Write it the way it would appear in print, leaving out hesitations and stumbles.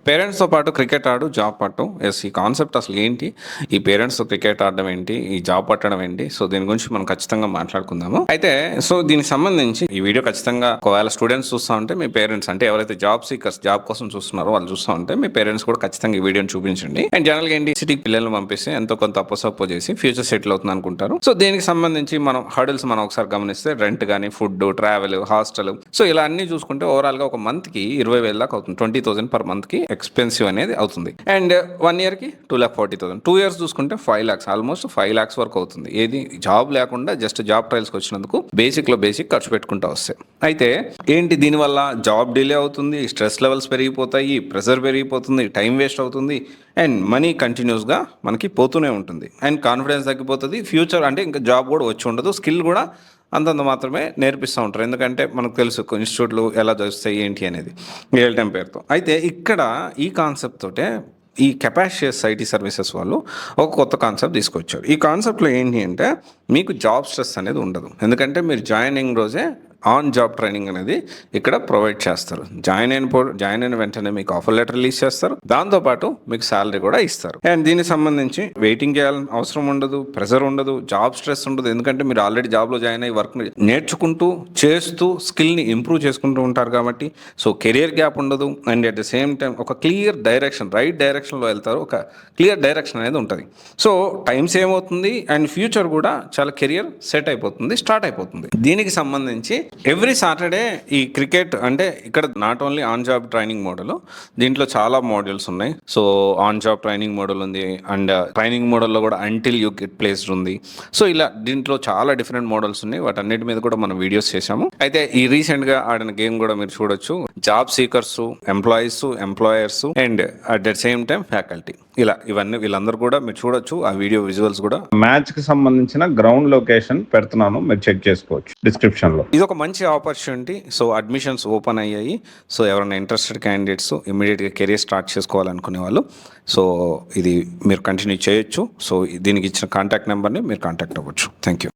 పేరెంట్స్‌తో పాటు క్రికెట్ ఆడు, జాబ్ పట్టు. ఈ కాన్సెప్ట్ అసలు ఏంటి? ఈ పేరెంట్స్‌తో క్రికెట్ ఆడడం ఏంటి? ఈ జాబ్ పట్టడం ఏంటి? సో, దీని గురించి మనం ఖచ్చితంగా మాట్లాడుకుందాము. అయితే దీనికి సంబంధించి ఈ వీడియో ఖచ్చితంగా ఒకవేళ స్టూడెంట్స్ చూస్తా ఉంటే మీ పేరెంట్స్ అంటే ఎవరైతే జాబ్ సీకర్స్ జాబ్ కోసం చూస్తున్నారో వాళ్ళు చూస్తా ఉంటే మీ పేరెంట్స్ కూడా ఖచ్చితంగా ఈ వీడియోని చూపించండి. అండ్ జనరల్‌గా ఏంటి సిటీకి పిల్లల్ని పంపిస్తే ఎంతో కొంత అప్పో చేసి ఫ్యూచర్ సెటిల్ అవుతుంది అనుకుంటారు. సో, దీనికి సంబంధించి మనం హర్డిల్స్ మనం ఒకసారి గమనిస్తే రెంట్ గాని, ఫుడ్, ట్రావెల్, హాస్టల్ సో, ఇలా అన్నీ చూసుకుంటే ఓవరాల్‌గా ఒక మంత్‌కి 20,000 దాకా అవుతుంది. 20,000 పర్ మంత్‌కి ఎక్స్పెన్సివ్ అనేది అవుతుంది. అండ్ 1 ఇయర్‌కి 2,40,000. 2 ఇయర్స్ చూసుకుంటే 5 lakhs ఆల్మోస్ట్ 5 lakhs వరకు అవుతుంది. ఏది జాబ్ లేకుండా జస్ట్ జాబ్ ట్రయల్స్కి వచ్చినందుకు బేసిక్లో బేసిక్ ఖర్చు పెట్టుకుంటూ వస్తాయి. అయితే ఏంటి దీనివల్ల జాబ్ డిలే అవుతుంది, స్ట్రెస్ లెవెల్స్ పెరిగిపోతాయి, ప్రెషర్ పెరిగిపోతుంది, టైం వేస్ట్ అవుతుంది అండ్ మనీ కంటిన్యూస్గా మనకి పోతూనే ఉంటుంది. అండ్ కాన్ఫిడెన్స్ తగ్గిపోతుంది. ఫ్యూచర్ అంటే ఇంకా జాబ్ కూడా వచ్చి ఉండదు. స్కిల్ కూడా అంతంత మాత్రమే నేర్పిస్తూ ఉంటారు. ఎందుకంటే మనకు తెలుసు ఇన్స్టిట్యూట్లు ఎలా చదువుతాయి ఏంటి అనేది రియల్ టైం పేరుతో. అయితే ఇక్కడ ఈ కాన్సెప్ట్ తోటే ఈ కెపాసియస్ ఐటీ సర్వీసెస్ వాళ్ళు ఒక కొత్త కాన్సెప్ట్ తీసుకొచ్చారు. ఈ కాన్సెప్ట్లో ఏంటి అంటే మీకు జాబ్ స్ట్రెస్ అనేది ఉండదు. ఎందుకంటే మీరు జాయినింగ్ రోజే ఆన్ జాబ్ ట్రైనింగ్ అనేది ఇక్కడ ప్రొవైడ్ చేస్తారు. జాయిన్ అయిన వెంటనే మీకు ఆఫర్ లెటర్ రిలీజ్ చేస్తారు. దాంతోపాటు మీకు శాలరీ కూడా ఇస్తారు. అండ్ దీనికి సంబంధించి వెయిటింగ్ చేయాలని అవసరం ఉండదు, ప్రెషర్ ఉండదు, జాబ్ స్ట్రెస్ ఉండదు. ఎందుకంటే మీరు ఆల్రెడీ జాబ్లో జాయిన్ అయ్యి వర్క్ నేర్చుకుంటూ చేస్తూ స్కిల్ని ఇంప్రూవ్ చేసుకుంటూ ఉంటారు కాబట్టి సో కెరియర్ గ్యాప్ ఉండదు. And at the same time ఒక క్లియర్ డైరెక్షన్, రైట్ డైరెక్షన్లో వెళ్తారు. ఒక క్లియర్ డైరెక్షన్ అనేది ఉంటుంది. సో టైం సేవ్ అవుతుంది అండ్ ఫ్యూచర్ కూడా చాలా కెరియర్ సెట్ అయిపోతుంది, స్టార్ట్ అయిపోతుంది. దీనికి సంబంధించి ఎవ్రీ సాటర్డే ఈ క్రికెట్ అంటే ఇక్కడ not only on job training model, దీంట్లో చాలా మోడల్స్ ఉన్నాయి. So on job training model ఉంది అండ్ ట్రైనింగ్ మోడల్లో కూడా అంటిల్ యూ గెట్ ప్లేస్డ్ ఉంది. సో ఇలా దీంట్లో చాలా డిఫరెంట్ మోడల్స్ ఉన్నాయి. వాటన్నిటి మీద కూడా మనం వీడియోస్ చేశాము. అయితే ఈ రీసెంట్గా ఆడిన గేమ్ కూడా మీరు చూడొచ్చు. Job seekers, employees, employers and at the same time faculty ఇలా ఇవన్నీ వీళ్ళందరూ కూడా మీరు చూడొచ్చు. ఆ వీడియో విజువల్స్ కూడా మ్యాచ్ కి సంబంధించిన గ్రౌండ్ లొకేషన్ పెడుతున్నాను, మీరు చెక్ చేసుకోవచ్చు డిస్క్రిప్షన్ లో. ఇది ఒక మంచి ఆపర్చునిటీ. సో అడ్మిషన్స్ ఓపెన్ అయ్యాయి. సో ఎవరైనా ఇంట్రెస్టెడ్ క్యాండిడేట్స్ ఇమీడియట్గా కెరీర్ స్టార్ట్ చేసుకోవాలనుకునే వాళ్ళు సో ఇది మీరు కంటిన్యూ చేయొచ్చు. సో దీనికి ఇచ్చిన కాంటాక్ట్ నెంబర్ని మీరు కాంటాక్ట్ అవ్వచ్చు. Thank you.